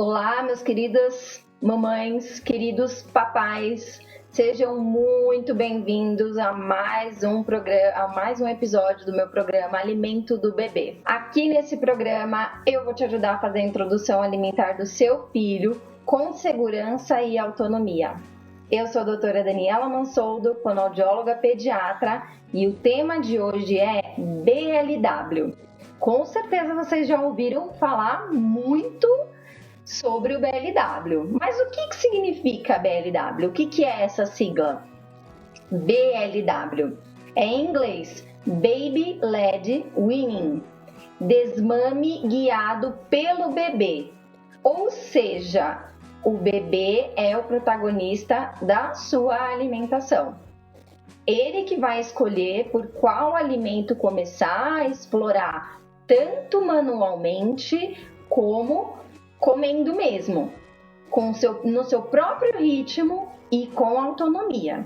Olá, meus queridas mamães, queridos papais, sejam muito bem-vindos a mais um episódio do meu programa Alimento do Bebê. Aqui nesse programa eu vou te ajudar a fazer a introdução alimentar do seu filho com segurança e autonomia. Eu sou a doutora Daniela Mansoldo, fonoaudióloga pediatra, e o tema de hoje é BLW. Com certeza vocês já ouviram falar muito sobre o BLW. Mas o que significa BLW? O que é essa sigla? BLW é em inglês Baby Led Weaning, desmame guiado pelo bebê. Ou seja, o bebê é o protagonista da sua alimentação. Ele que vai escolher por qual alimento começar a explorar, tanto manualmente como comendo mesmo, no seu próprio ritmo e com autonomia,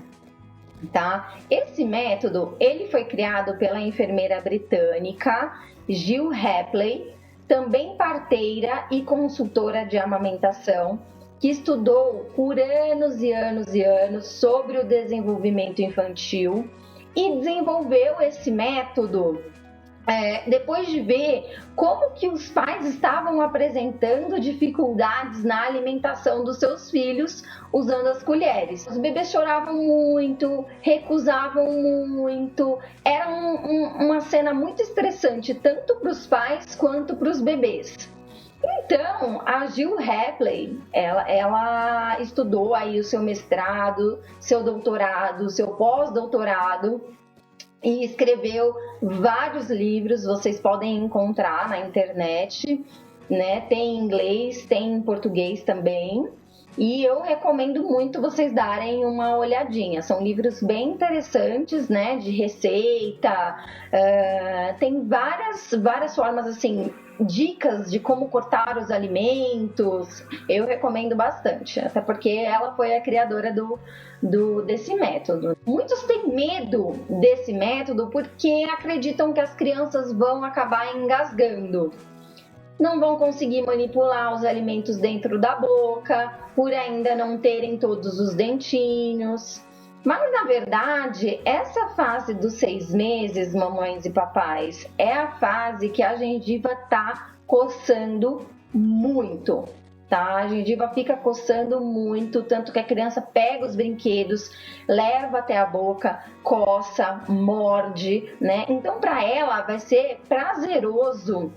tá? Esse método, ele foi criado pela enfermeira britânica Jill Hapley, também parteira e consultora de amamentação, que estudou por anos e anos e anos sobre o desenvolvimento infantil e desenvolveu esse método depois de ver como que os pais estavam apresentando dificuldades na alimentação dos seus filhos usando as colheres. Os bebês choravam muito, recusavam muito, era uma cena muito estressante, tanto para os pais quanto para os bebês. Então, a Jill Hapley, ela estudou aí o seu mestrado, seu doutorado, seu pós-doutorado, e escreveu vários livros, vocês podem encontrar na internet, né? Tem em inglês, tem em português também. E eu recomendo muito vocês darem uma olhadinha. São livros bem interessantes, né? De receita. Tem várias formas, assim, dicas de como cortar os alimentos. Eu recomendo bastante, até porque ela foi a criadora desse método. Muitos têm medo desse método porque acreditam que as crianças vão acabar engasgando. Não vão conseguir manipular os alimentos dentro da boca, por ainda não terem todos os dentinhos. Mas, na verdade, essa fase dos 6 meses, mamães e papais, é a fase que a gengiva tá coçando muito, tá? A gengiva fica coçando muito, tanto que a criança pega os brinquedos, leva até a boca, coça, morde, né? Então, para ela, vai ser prazeroso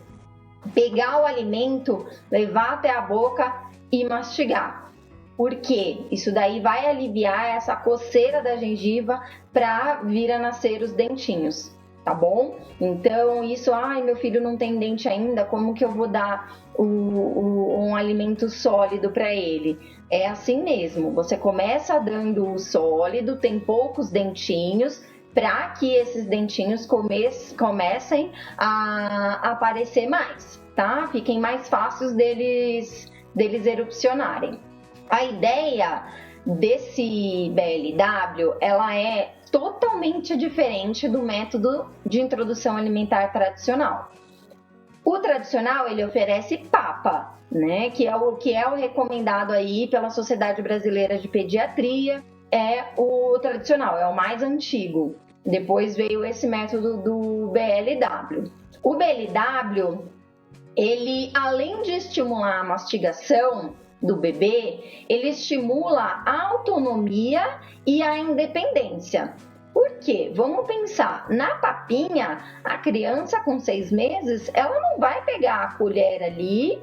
pegar o alimento, levar até a boca e mastigar. Porque isso daí vai aliviar essa coceira da gengiva para vir a nascer os dentinhos, tá bom? Então, isso, meu filho não tem dente ainda, como que eu vou dar um alimento sólido para ele? É assim mesmo, você começa dando o sólido, tem poucos dentinhos, para que esses dentinhos comecem a aparecer mais, tá? Fiquem mais fáceis deles erupcionarem. A ideia desse BLW, ela é totalmente diferente do método de introdução alimentar tradicional. O tradicional, ele oferece papa, né? Que é o recomendado aí pela Sociedade Brasileira de Pediatria. É o tradicional, é o mais antigo. Depois veio esse método do BLW. O BLW, ele, além de estimular a mastigação do bebê, ele estimula a autonomia e a independência. Por quê? Vamos pensar, na papinha, a criança com 6 meses, ela não vai pegar a colher ali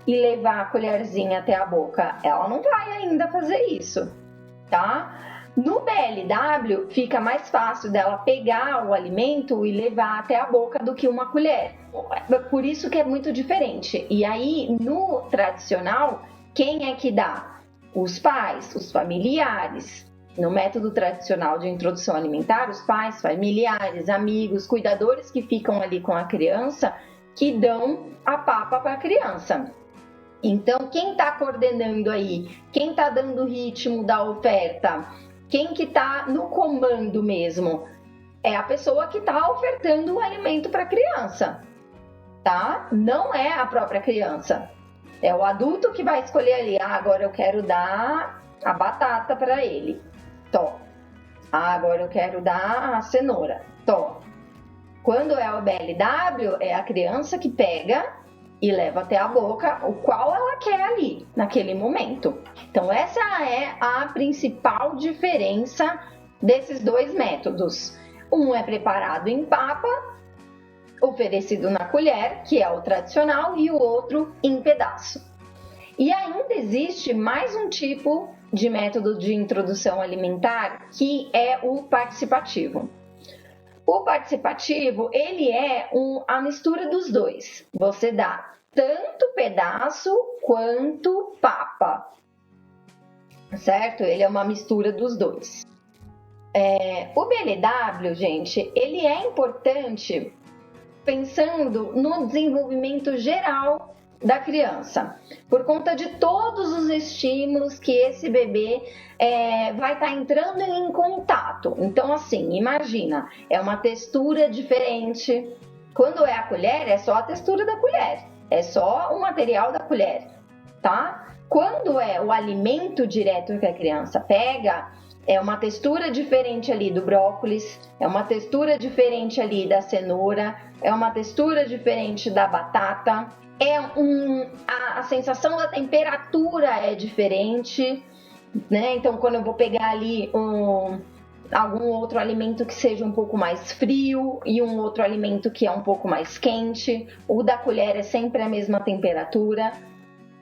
e levar a colherzinha até a boca. Ela não vai ainda fazer isso, tá? No BLW, fica mais fácil dela pegar o alimento e levar até a boca do que uma colher. Por isso que é muito diferente. E aí, no tradicional, quem é que dá? Os pais, os familiares. No método tradicional de introdução alimentar, os pais, familiares, amigos, cuidadores que ficam ali com a criança, que dão a papa para a criança. Então, quem está coordenando aí? Quem está dando o ritmo da oferta? Quem que está no comando mesmo? É a pessoa que está ofertando o alimento para a criança, tá? Não é a própria criança. É o adulto que vai escolher ali, agora eu quero dar a batata para ele. Tó. Agora eu quero dar a cenoura. Tó. Quando é o BLW, é a criança que pega e leva até a boca o qual ela quer ali, naquele momento. Então, essa é a principal diferença desses dois métodos. Um é preparado em papa, oferecido na colher, que é o tradicional, e o outro em pedaço. E ainda existe mais um tipo de método de introdução alimentar, que é o participativo. O participativo, ele é a mistura dos dois. Você dá tanto pedaço quanto papa, certo? Ele é uma mistura dos dois. O BLW, gente, ele é importante pensando no desenvolvimento geral da criança, por conta de todos os estímulos que esse bebê vai estar entrando em contato. Então, assim, imagina, é uma textura diferente. Quando é a colher, é só a textura da colher, é só o material da colher, tá? Quando é o alimento direto que a criança pega, é uma textura diferente ali do brócolis, é uma textura diferente ali da cenoura, é uma textura diferente da batata, a sensação da temperatura é diferente, né? Então, quando eu vou pegar ali algum outro alimento que seja um pouco mais frio e um outro alimento que é um pouco mais quente, o da colher é sempre a mesma temperatura.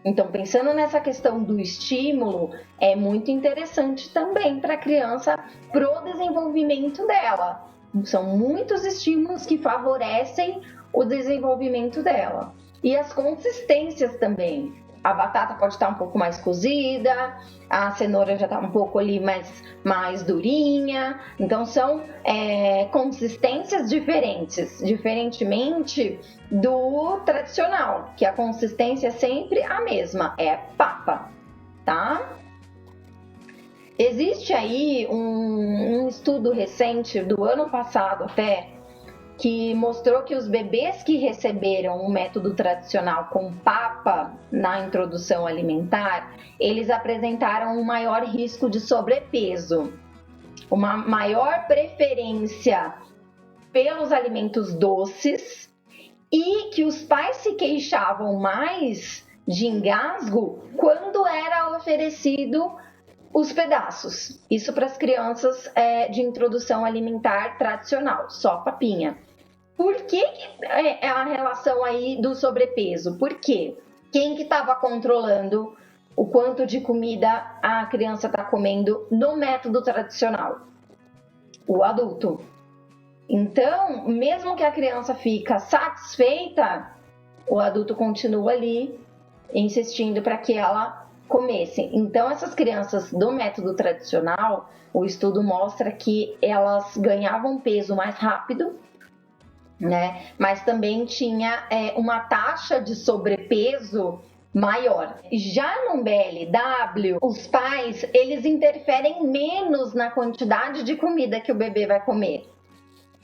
Então, pensando nessa questão do estímulo, é muito interessante também para a criança, pro desenvolvimento dela. São muitos estímulos que favorecem o desenvolvimento dela. E as consistências também. A batata pode estar um pouco mais cozida, a cenoura já está um pouco ali mais durinha. Então, são consistências diferentes, diferentemente do tradicional, que a consistência é sempre a mesma, é papa, tá? Existe aí um estudo recente, do ano passado até, que mostrou que os bebês que receberam o método tradicional com papa na introdução alimentar, eles apresentaram um maior risco de sobrepeso, uma maior preferência pelos alimentos doces e que os pais se queixavam mais de engasgo quando era oferecido os pedaços. Isso para as crianças de introdução alimentar tradicional, só papinha. Por que é a relação aí do sobrepeso? Por quê? Quem que estava controlando o quanto de comida a criança está comendo no método tradicional? O adulto. Então, mesmo que a criança fica satisfeita, o adulto continua ali insistindo para que ela comesse. Então, essas crianças do método tradicional, o estudo mostra que elas ganhavam peso mais rápido, né? Mas também tinha uma taxa de sobrepeso maior. Já no BLW, os pais, eles interferem menos na quantidade de comida que o bebê vai comer.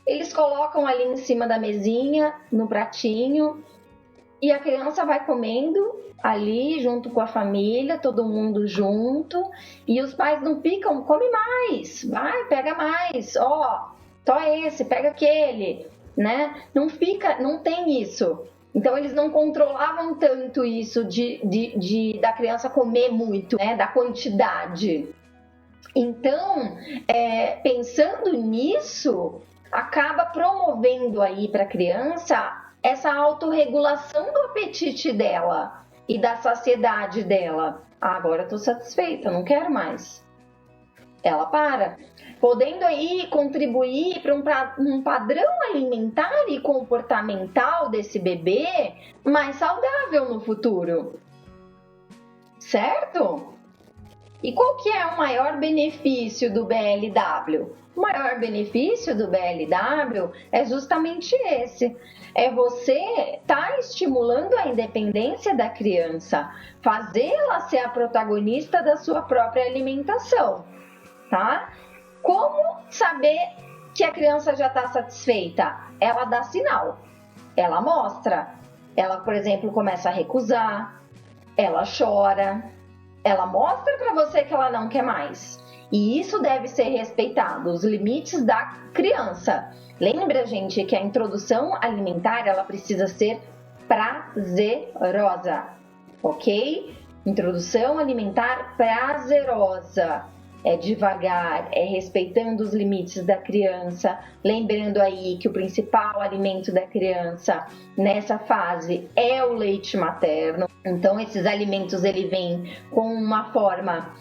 Eles colocam ali em cima da mesinha, no pratinho, e a criança vai comendo ali junto com a família, todo mundo junto, e os pais não ficam, come mais, vai, pega mais, ó, só esse, pega aquele, né? Não tem isso. Então, eles não controlavam tanto isso da criança comer muito, né? Da quantidade. Então, pensando nisso, acaba promovendo aí para a criança essa autorregulação do apetite dela e da saciedade dela. Agora eu estou satisfeita, não quero mais. Ela para, podendo aí contribuir para um padrão alimentar e comportamental desse bebê mais saudável no futuro. Certo? E qual que é o maior benefício do BLW? O maior benefício do BLW é justamente esse. É você estar estimulando a independência da criança, fazê-la ser a protagonista da sua própria alimentação, tá? Como saber que a criança já está satisfeita? Ela dá sinal, ela mostra. Ela, por exemplo, começa a recusar, ela chora, ela mostra para você que ela não quer mais. E isso deve ser respeitado, os limites da criança. Lembra, gente, que a introdução alimentar, ela precisa ser prazerosa, ok? Introdução alimentar prazerosa. É devagar, é respeitando os limites da criança, lembrando aí que o principal alimento da criança nessa fase é o leite materno. Então, esses alimentos, ele vem com uma forma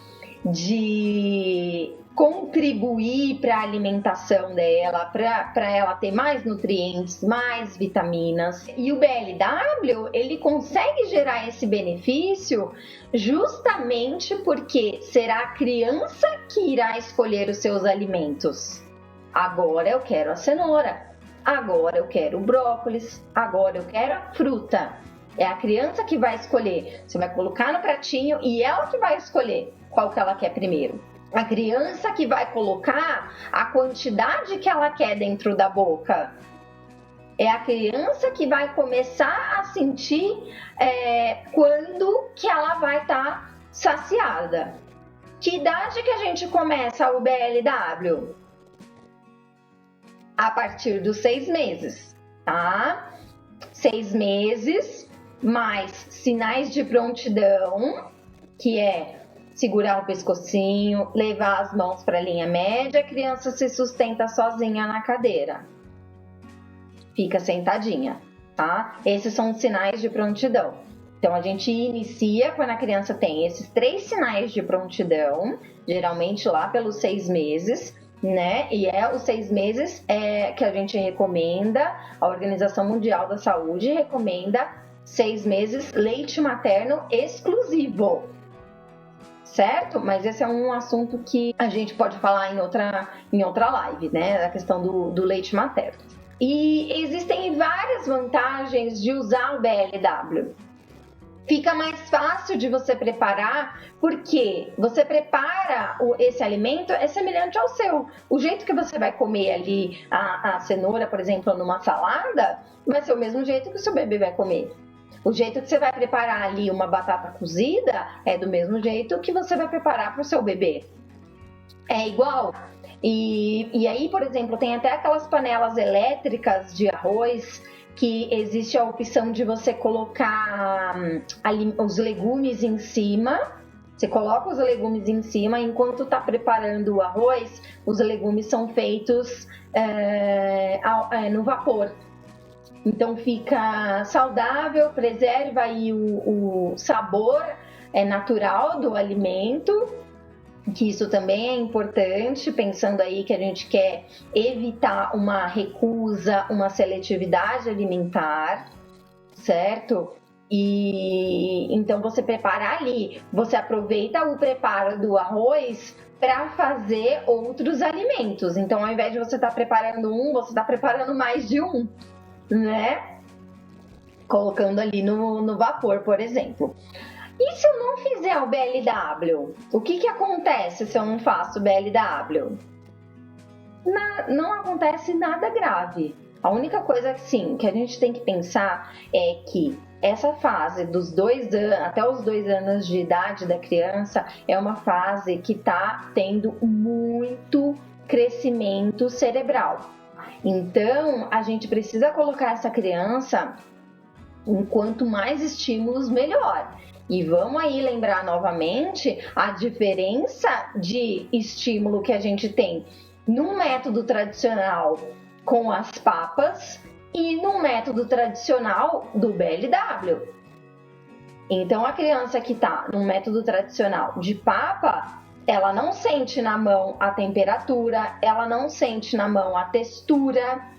de contribuir para a alimentação dela, para ela ter mais nutrientes, mais vitaminas. E o BLW, ele consegue gerar esse benefício justamente porque será a criança que irá escolher os seus alimentos. Agora eu quero a cenoura, agora eu quero o brócolis, agora eu quero a fruta. É a criança que vai escolher. Você vai colocar no pratinho e ela que vai escolher qual que ela quer primeiro. A criança que vai colocar a quantidade que ela quer dentro da boca. É a criança que vai começar a sentir quando que ela vai estar saciada. Que idade que a gente começa o BLW? A partir dos 6 meses, tá? 6 meses, mais sinais de prontidão, que é segurar o pescocinho, levar as mãos para a linha média, a criança se sustenta sozinha na cadeira. Fica sentadinha, tá? Esses são os sinais de prontidão. Então, a gente inicia quando a criança tem esses 3 sinais de prontidão, geralmente lá pelos 6 meses, né? E os 6 meses que a gente recomenda, a Organização Mundial da Saúde recomenda 6 meses leite materno exclusivo. Certo? Mas esse é um assunto que a gente pode falar em outra live, né? A questão do leite materno. E existem várias vantagens de usar o BLW. Fica mais fácil de você preparar, porque você prepara esse alimento, é semelhante ao seu. O jeito que você vai comer ali a cenoura, por exemplo, numa salada, vai ser o mesmo jeito que o seu bebê vai comer. O jeito que você vai preparar ali uma batata cozida é do mesmo jeito que você vai preparar para o seu bebê. É igual. E aí, por exemplo, tem até aquelas panelas elétricas de arroz que existe a opção de você colocar ali os legumes em cima. Você coloca os legumes em cima, enquanto está preparando o arroz, os legumes são feitos no vapor. Então fica saudável, preserva aí o sabor natural do alimento, que isso também é importante, pensando aí que a gente quer evitar uma recusa, uma seletividade alimentar, certo? E então você prepara ali, você aproveita o preparo do arroz para fazer outros alimentos. Então, ao invés de você estar preparando você está preparando mais de um, né? Colocando ali no vapor, por exemplo. E se eu não fizer o BLW? O que acontece se eu não faço o BLW? Não acontece nada grave. A única coisa que a gente tem que pensar é que essa fase dos 2 anos, até os 2 anos de idade da criança, é uma fase que está tendo muito crescimento cerebral. Então, a gente precisa colocar essa criança em quanto mais estímulos, melhor. E vamos aí lembrar novamente a diferença de estímulo que a gente tem num método tradicional com as papas e num método tradicional do BLW. Então, a criança que está num método tradicional de papa, ela não sente na mão a temperatura, ela não sente na mão a textura,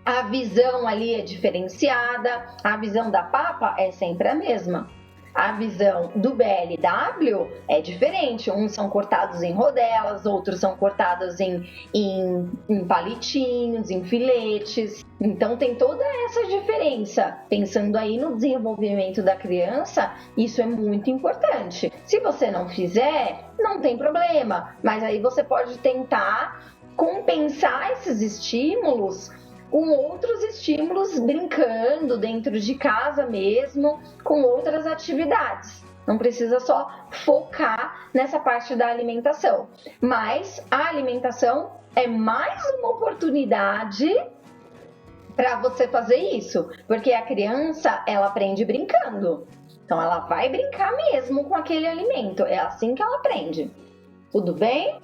a visão ali é diferenciada, a visão da papa é sempre a mesma. A visão do BLW é diferente, uns são cortados em rodelas, outros são cortados em palitinhos, em filetes. Então tem toda essa diferença. Pensando aí no desenvolvimento da criança, isso é muito importante. Se você não fizer, não tem problema, mas aí você pode tentar compensar esses estímulos com outros estímulos, brincando dentro de casa mesmo, com outras atividades. Não precisa só focar nessa parte da alimentação. Mas a alimentação é mais uma oportunidade para você fazer isso, porque a criança, ela aprende brincando. Então, ela vai brincar mesmo com aquele alimento. É assim que ela aprende. Tudo bem?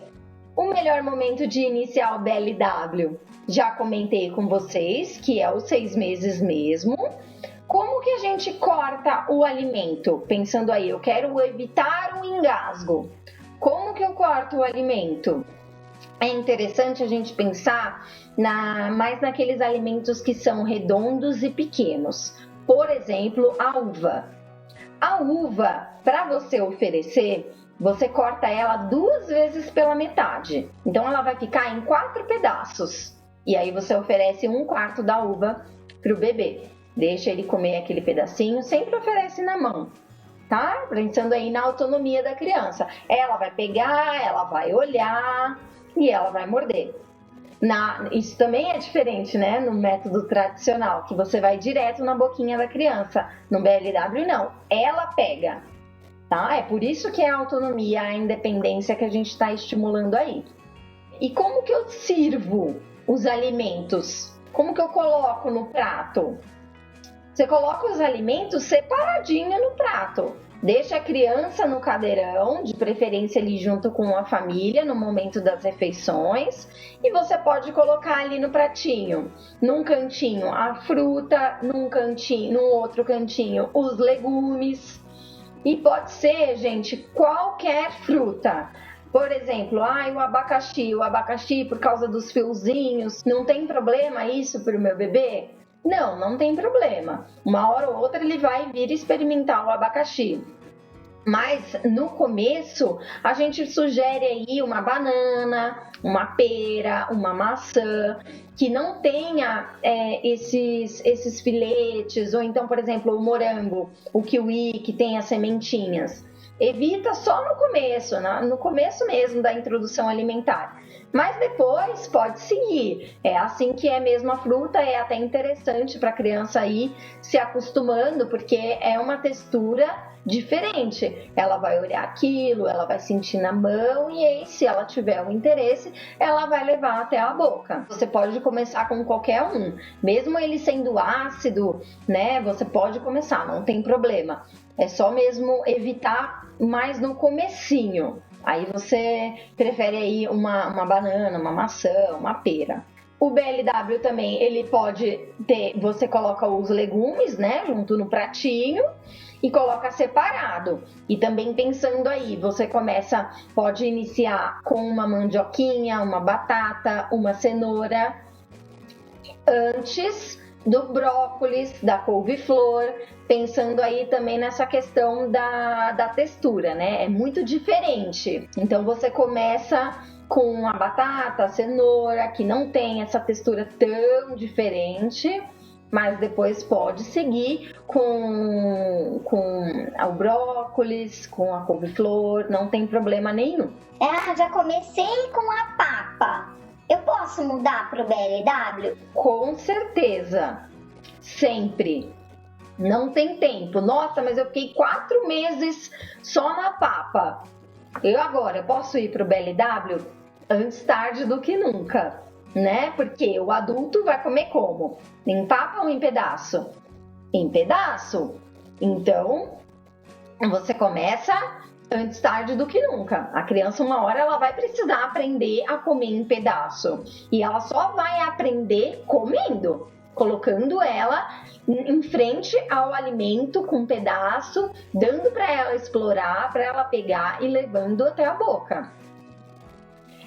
O melhor momento de iniciar o BLW, já comentei com vocês, que é os 6 meses mesmo. Como que a gente corta o alimento? Pensando aí, eu quero evitar um engasgo. Como que eu corto o alimento? É interessante a gente pensar mais naqueles alimentos que são redondos e pequenos. Por exemplo, a uva. A uva, para você oferecer, você corta ela 2 vezes pela metade. Então, ela vai ficar em 4 pedaços. E aí, você oferece 1/4 da uva para o bebê. Deixa ele comer aquele pedacinho, sempre oferece na mão, tá? Pensando aí na autonomia da criança. Ela vai pegar, ela vai olhar e ela vai morder. Isso também é diferente, né? No método tradicional, que você vai direto na boquinha da criança. No BLW, não. Ela pega, tá? É por isso que é a autonomia, a independência que a gente está estimulando aí. E como que eu sirvo os alimentos? Como que eu coloco no prato? Você coloca os alimentos separadinho no prato. Deixa a criança no cadeirão, de preferência ali junto com a família, no momento das refeições. E você pode colocar ali no pratinho, num cantinho a fruta, num outro cantinho os legumes. E pode ser, gente, qualquer fruta. Por exemplo, o abacaxi por causa dos fiozinhos, não tem problema isso para o meu bebê? Não tem problema. Uma hora ou outra ele vai vir experimentar o abacaxi. Mas no começo a gente sugere aí uma banana, uma pera, uma maçã, que não tenha esses filetes, ou então, por exemplo, o morango, o kiwi, que tem as sementinhas. Evita só no começo mesmo da introdução alimentar. Mas depois pode seguir. É assim que é mesmo a fruta, é até interessante para a criança ir se acostumando, porque é uma textura diferente. Ela vai olhar aquilo, ela vai sentir na mão e aí, se ela tiver um interesse, ela vai levar até a boca. Você pode começar com qualquer um, mesmo ele sendo ácido, né? Você pode começar, não tem problema. É só mesmo evitar mais no comecinho. Aí você prefere aí uma banana, uma maçã, uma pera. O BLW também, ele pode ter, você coloca os legumes, né, junto no pratinho e coloca separado. E também pensando aí, você pode iniciar com uma mandioquinha, uma batata, uma cenoura, antes do brócolis, da couve-flor, pensando aí também nessa questão da textura, né? É muito diferente. Então você começa com a batata, a cenoura, que não tem essa textura tão diferente, mas depois pode seguir com o brócolis, com a couve-flor, não tem problema nenhum. Já comecei com a papa. Eu posso mudar para o BLW? Com certeza, sempre. Não tem tempo. Nossa, mas eu fiquei 4 meses só na papa. Eu posso ir para o BLW? Antes tarde do que nunca, né? Porque o adulto vai comer como? Em papa ou em pedaço? Em pedaço. Então, você começa antes tarde do que nunca. A criança, uma hora, ela vai precisar aprender a comer em pedaço. E ela só vai aprender comendo, colocando ela em frente ao alimento com um pedaço, dando para ela explorar, para ela pegar e levando até a boca.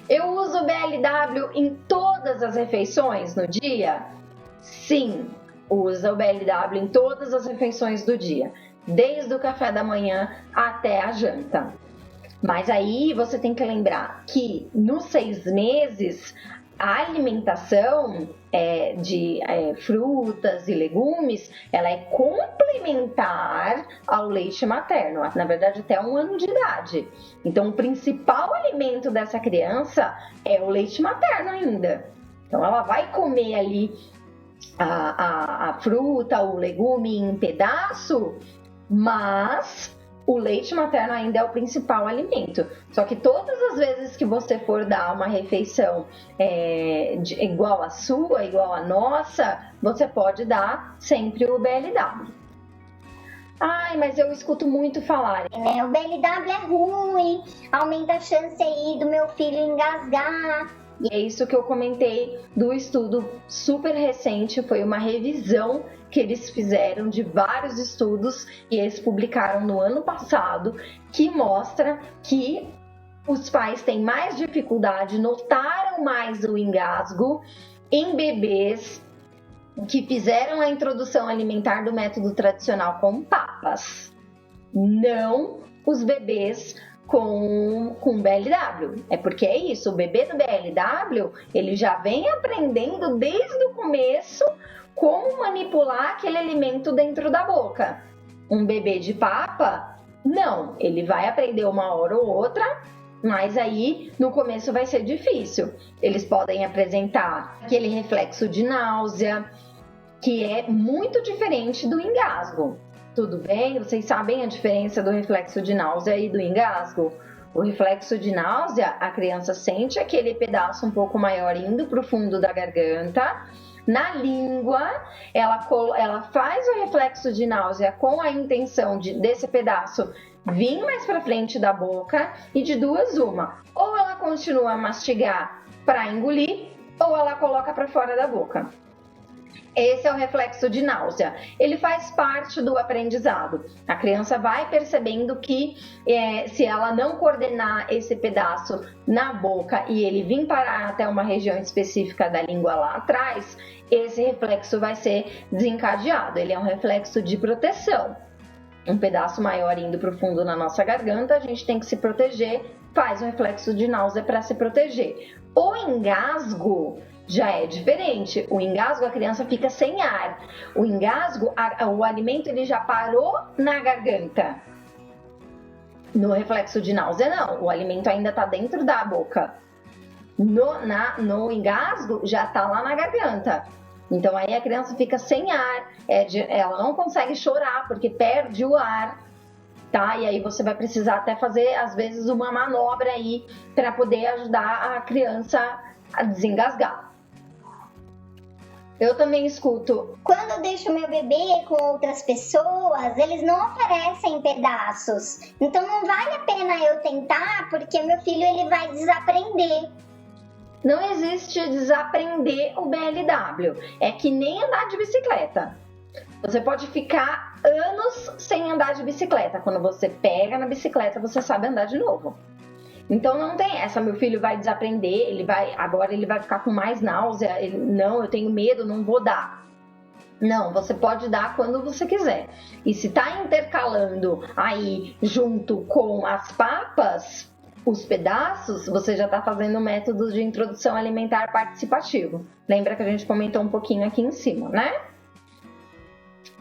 Eu uso o BLW em todas as refeições no dia? Sim, usa o BLW em todas as refeições do dia, desde o café da manhã até a janta. Mas aí você tem que lembrar que nos 6 meses a alimentação de frutas e legumes, ela é complementar ao leite materno, na verdade até 1 ano de idade. Então o principal alimento dessa criança é o leite materno ainda. Então ela vai comer ali a fruta, o legume em pedaço, mas o leite materno ainda é o principal alimento. Só que todas as vezes que você for dar uma refeição igual a sua, igual a nossa, você pode dar sempre o BLW. Ai, mas eu escuto muito falar. O BLW é ruim, aumenta a chance aí do meu filho engasgar. E é isso que eu comentei do estudo super recente, foi uma revisão que eles fizeram de vários estudos e eles publicaram no ano passado, que mostra que os pais têm mais dificuldade, notaram mais o engasgo em bebês que fizeram a introdução alimentar do método tradicional com papas, não os bebês com BLW. É porque é isso, o bebê do BLW, ele já vem aprendendo desde o começo como manipular aquele alimento dentro da boca. Um bebê de papa, não, ele vai aprender uma hora ou outra, mas aí no começo vai ser difícil. Eles podem apresentar aquele reflexo de náusea, que é muito diferente do engasgo. Tudo bem? Vocês sabem a diferença do reflexo de náusea e do engasgo? O reflexo de náusea, a criança sente aquele pedaço um pouco maior indo para o fundo da garganta. Na língua, ela faz o reflexo de náusea com a intenção desse pedaço vir mais para frente da boca e de duas uma. Ou ela continua a mastigar para engolir, ou ela coloca para fora da boca. Esse é o reflexo de náusea. Ele faz parte do aprendizado. A criança vai percebendo que se ela não coordenar esse pedaço na boca e ele vir parar até uma região específica da língua lá atrás, esse reflexo vai ser desencadeado. Ele é um reflexo de proteção. Um pedaço maior indo para o fundo na nossa garganta, a gente tem que se proteger, faz o reflexo de náusea para se proteger. O engasgo já é diferente. O engasgo, a criança fica sem ar. O engasgo, o alimento ele já parou na garganta. No reflexo de náusea, não. O alimento ainda está dentro da boca. No engasgo, já está lá na garganta. Então, aí a criança fica sem ar. Ela não consegue chorar, porque perde o ar. Tá? E aí você vai precisar até fazer, às vezes, uma manobra aí para poder ajudar a criança a desengasgar. Eu também escuto. Quando eu deixo meu bebê com outras pessoas, eles não oferecem pedaços. Então não vale a pena eu tentar, porque meu filho ele vai desaprender. Não existe desaprender o BLW. É que nem andar de bicicleta. Você pode ficar anos sem andar de bicicleta. Quando você pega na bicicleta, você sabe andar de novo. Então não tem essa, meu filho vai desaprender, agora ele vai ficar com mais náusea, não, eu tenho medo, não vou dar. Não, você pode dar quando você quiser. E se tá intercalando aí junto com as papas, os pedaços, você já tá fazendo métodos de introdução alimentar participativo. Lembra que a gente comentou um pouquinho aqui em cima, né?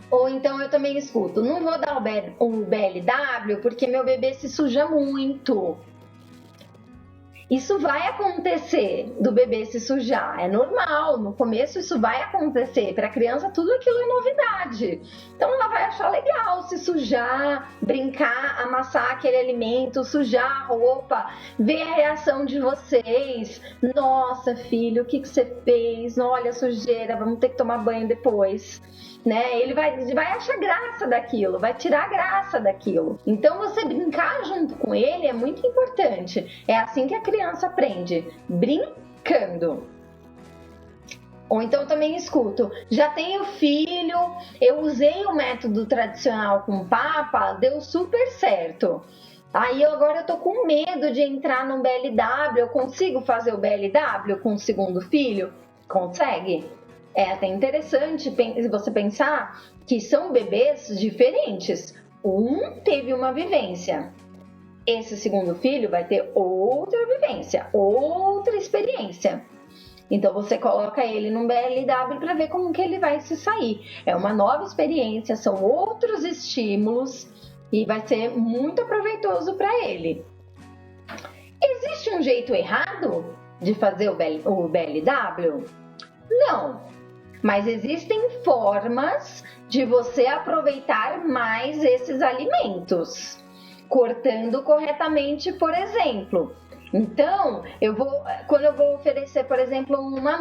Ou então eu também escuto, não vou dar o BLW porque meu bebê se suja muito. Isso vai acontecer do bebê se sujar, é normal, no começo isso vai acontecer, para a criança tudo aquilo é novidade. Então ela vai achar legal se sujar, brincar, amassar aquele alimento, sujar a roupa, ver a reação de vocês. Nossa, filho, o que você fez? Olha a sujeira, vamos ter que tomar banho depois. Né? Ele vai achar graça daquilo, vai tirar a graça daquilo. Então você brincar junto com ele é muito importante. É assim que a criança aprende, brincando. Ou então também escuto, já tenho filho, eu usei o método tradicional com papa, deu super certo. Aí agora eu tô com medo de entrar no BLW, eu consigo fazer o BLW com o segundo filho? Consegue? É até interessante você pensar que são bebês diferentes. Um teve uma vivência. Esse segundo filho vai ter outra vivência, outra experiência. Então você coloca ele num BLW para ver como que ele vai se sair. É uma nova experiência, são outros estímulos e vai ser muito proveitoso para ele. Existe um jeito errado de fazer o BLW? Não. Mas existem formas de você aproveitar mais esses alimentos, cortando corretamente, por exemplo. Então, quando eu vou oferecer, por exemplo, uma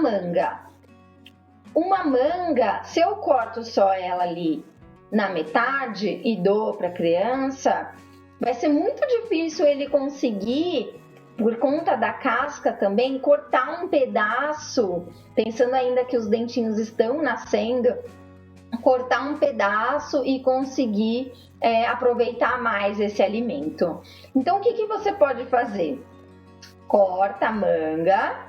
manga, se eu corto só ela ali na metade e dou para a criança, vai ser muito difícil ele conseguir, por conta da casca também, cortar um pedaço, pensando ainda que os dentinhos estão nascendo, cortar um pedaço e conseguir aproveitar mais esse alimento. Então, o que você pode fazer? Corta a manga,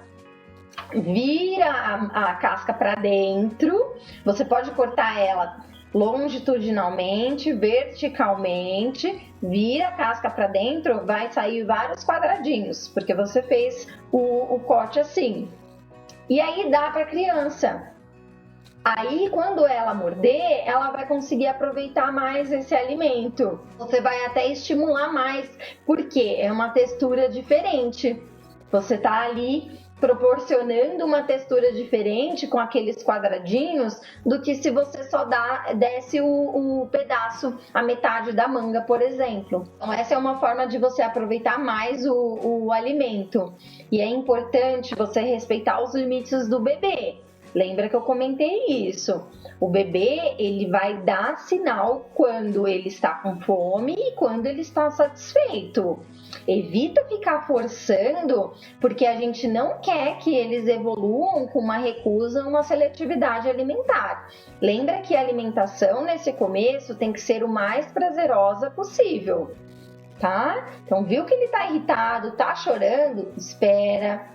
vira a casca para dentro. Você pode cortar ela longitudinalmente, verticalmente, vira a casca para dentro, vai sair vários quadradinhos, porque você fez o corte assim. E aí dá para a criança. Aí, quando ela morder, ela vai conseguir aproveitar mais esse alimento. Você vai até estimular mais, porque é uma textura diferente. Você está ali proporcionando uma textura diferente com aqueles quadradinhos do que se você só desse o pedaço, a metade da manga, por exemplo. Então, essa é uma forma de você aproveitar mais o alimento. E é importante você respeitar os limites do bebê. Lembra que eu comentei isso? O bebê, ele vai dar sinal quando ele está com fome e quando ele está satisfeito. Evita ficar forçando, porque a gente não quer que eles evoluam com uma recusa, uma seletividade alimentar. Lembra que a alimentação nesse começo tem que ser o mais prazerosa possível, tá? Então, viu que ele está irritado, está chorando? Espera,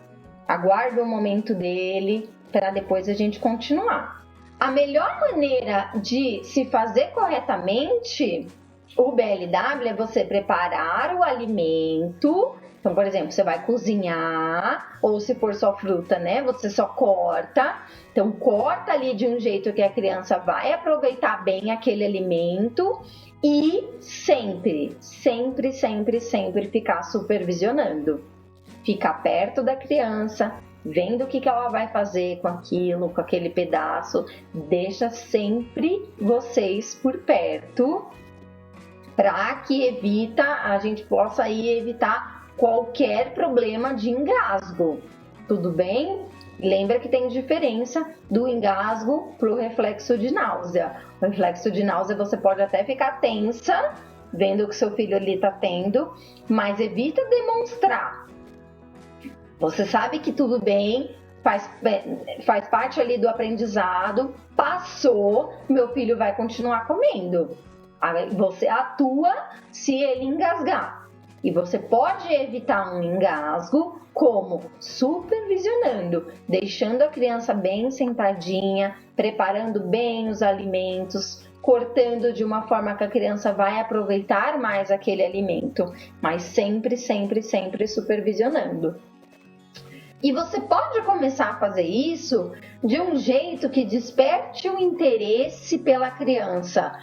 aguarda o momento dele, para depois a gente continuar. A melhor maneira de se fazer corretamente o BLW é você preparar o alimento. Então, por exemplo, você vai cozinhar, ou se for só fruta, né? Você só corta. Então, corta ali de um jeito que a criança vai aproveitar bem aquele alimento e sempre ficar supervisionando. Ficar perto da criança, vendo o que ela vai fazer com aquilo, com aquele pedaço. Deixa sempre vocês por perto, para que a gente possa aí evitar qualquer problema de engasgo. Tudo bem? Lembra que tem diferença do engasgo para o reflexo de náusea. O reflexo de náusea você pode até ficar tensa, vendo o que seu filho ali está tendo, mas evita demonstrar. Você sabe que tudo bem, faz parte ali do aprendizado, passou, meu filho vai continuar comendo. Você atua se ele engasgar. E você pode evitar um engasgo como supervisionando, deixando a criança bem sentadinha, preparando bem os alimentos, cortando de uma forma que a criança vai aproveitar mais aquele alimento, mas sempre supervisionando. E você pode começar a fazer isso de um jeito que desperte o interesse pela criança.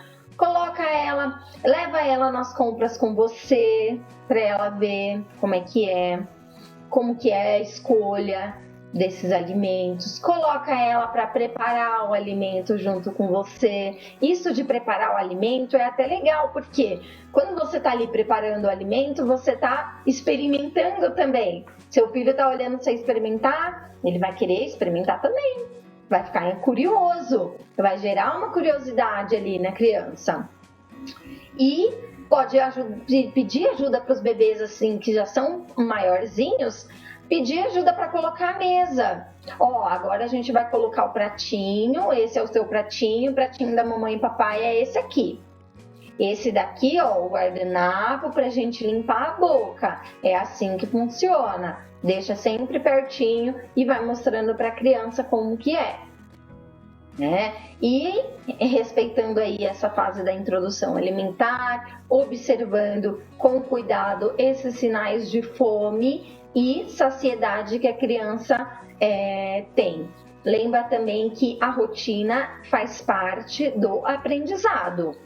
Leva ela nas compras com você, para ela ver como que é a escolha desses alimentos. Coloca ela para preparar o alimento junto com você. Isso de preparar o alimento é até legal, porque quando você está ali preparando o alimento, você está experimentando também. Seu filho está olhando você experimentar, ele vai querer experimentar também. Vai ficar curioso, vai gerar uma curiosidade ali na criança. E pode pedir ajuda para os bebês assim que já são maiorzinhos, pedir ajuda para colocar a mesa. Agora a gente vai colocar o pratinho, esse é o seu pratinho, o pratinho da mamãe e papai é esse aqui. Esse daqui, o guardanapo para a gente limpar a boca. É assim que funciona. Deixa sempre pertinho e vai mostrando para a criança como que é. Né? E respeitando aí essa fase da introdução alimentar, observando com cuidado esses sinais de fome e saciedade que a criança tem. Lembra também que a rotina faz parte do aprendizado.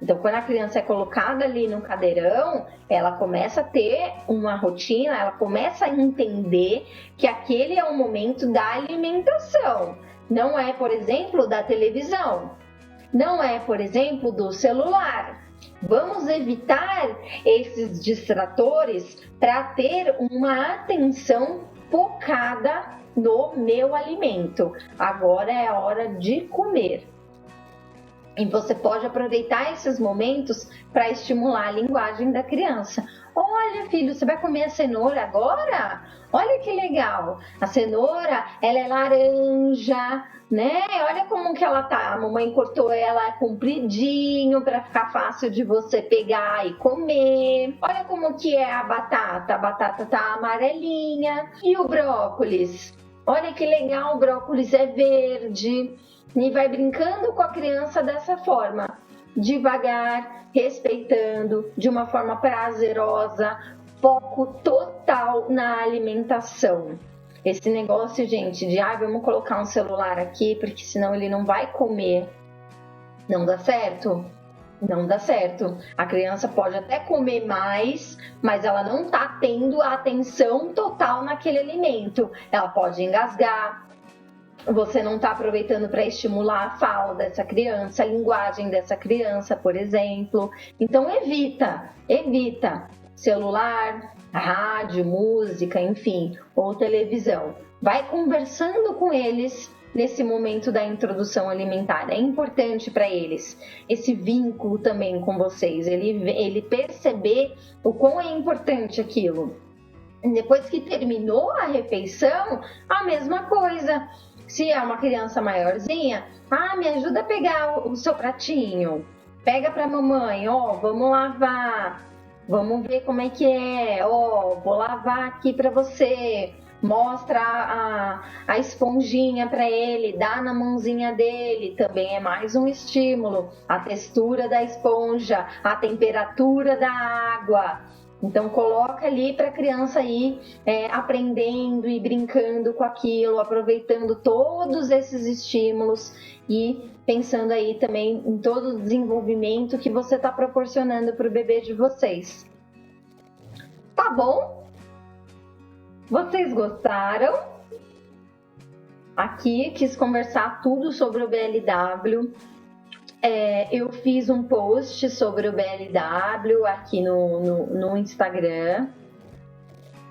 Então, quando a criança é colocada ali no cadeirão, ela começa a ter uma rotina, ela começa a entender que aquele é o momento da alimentação. Não é, por exemplo, da televisão. Não é, por exemplo, do celular. Vamos evitar esses distratores para ter uma atenção focada no meu alimento. Agora é a hora de comer. E você pode aproveitar esses momentos para estimular a linguagem da criança. Olha, filho, você vai comer a cenoura agora? Olha que legal! A cenoura, ela é laranja, né? Olha como que ela tá. A mamãe cortou ela compridinho para ficar fácil de você pegar e comer. Olha como que é a batata. A batata tá amarelinha. E o brócolis? Olha que legal, o brócolis é verde. E vai brincando com a criança dessa forma, devagar, respeitando, de uma forma prazerosa, foco total na alimentação. Esse negócio, gente, de vamos colocar um celular aqui, porque senão ele não vai comer, não dá certo? Não dá certo. A criança pode até comer mais, mas ela não está tendo a atenção total naquele alimento. Ela pode engasgar. Você não está aproveitando para estimular a fala dessa criança, a linguagem dessa criança, por exemplo. Então evita celular, rádio, música, enfim, ou televisão. Vai conversando com eles nesse momento da introdução alimentar. É importante para eles esse vínculo também com vocês, ele perceber o quão é importante aquilo. Depois que terminou a refeição, a mesma coisa. Se é uma criança maiorzinha, me ajuda a pegar o seu pratinho. Pega pra mamãe, vamos lavar. Vamos ver como é que é. Vou lavar aqui pra você. Mostra a esponjinha pra ele, dá na mãozinha dele. Também é mais um estímulo. A textura da esponja, a temperatura da água. Então coloca ali para a criança ir aprendendo e brincando com aquilo, aproveitando todos esses estímulos e pensando aí também em todo o desenvolvimento que você está proporcionando para o bebê de vocês. Tá bom? Vocês gostaram? Aqui quis conversar tudo sobre o BLW. Eu fiz um post sobre o BLW aqui no Instagram,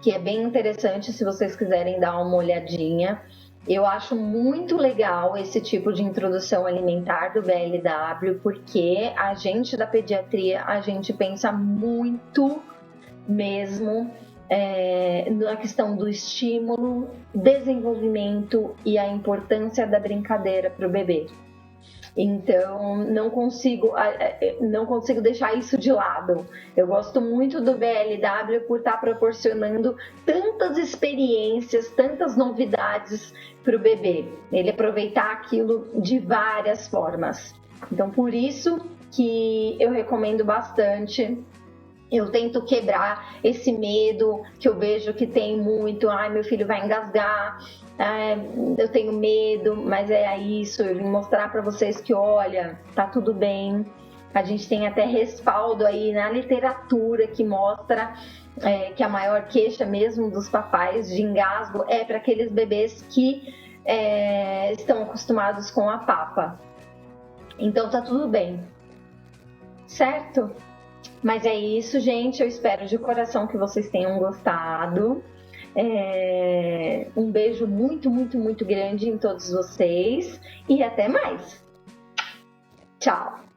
que é bem interessante se vocês quiserem dar uma olhadinha. Eu acho muito legal esse tipo de introdução alimentar do BLW, porque a gente da pediatria, a gente pensa muito mesmo na questão do estímulo, desenvolvimento e a importância da brincadeira para o bebê. Então, não consigo deixar isso de lado. Eu gosto muito do BLW por estar proporcionando tantas experiências, tantas novidades para o bebê. Ele aproveitar aquilo de várias formas. Então, por isso que eu recomendo bastante. Eu tento quebrar esse medo que eu vejo que tem muito. Meu filho vai engasgar. Eu tenho medo, mas é isso. Eu vim mostrar para vocês que, olha, tá tudo bem. A gente tem até respaldo aí na literatura que mostra que a maior queixa mesmo dos papais de engasgo é para aqueles bebês que estão acostumados com a papa. Então tá tudo bem, certo? Mas é isso, gente. Eu espero de coração que vocês tenham gostado. Um beijo muito, muito, muito grande em todos vocês. E até mais. Tchau!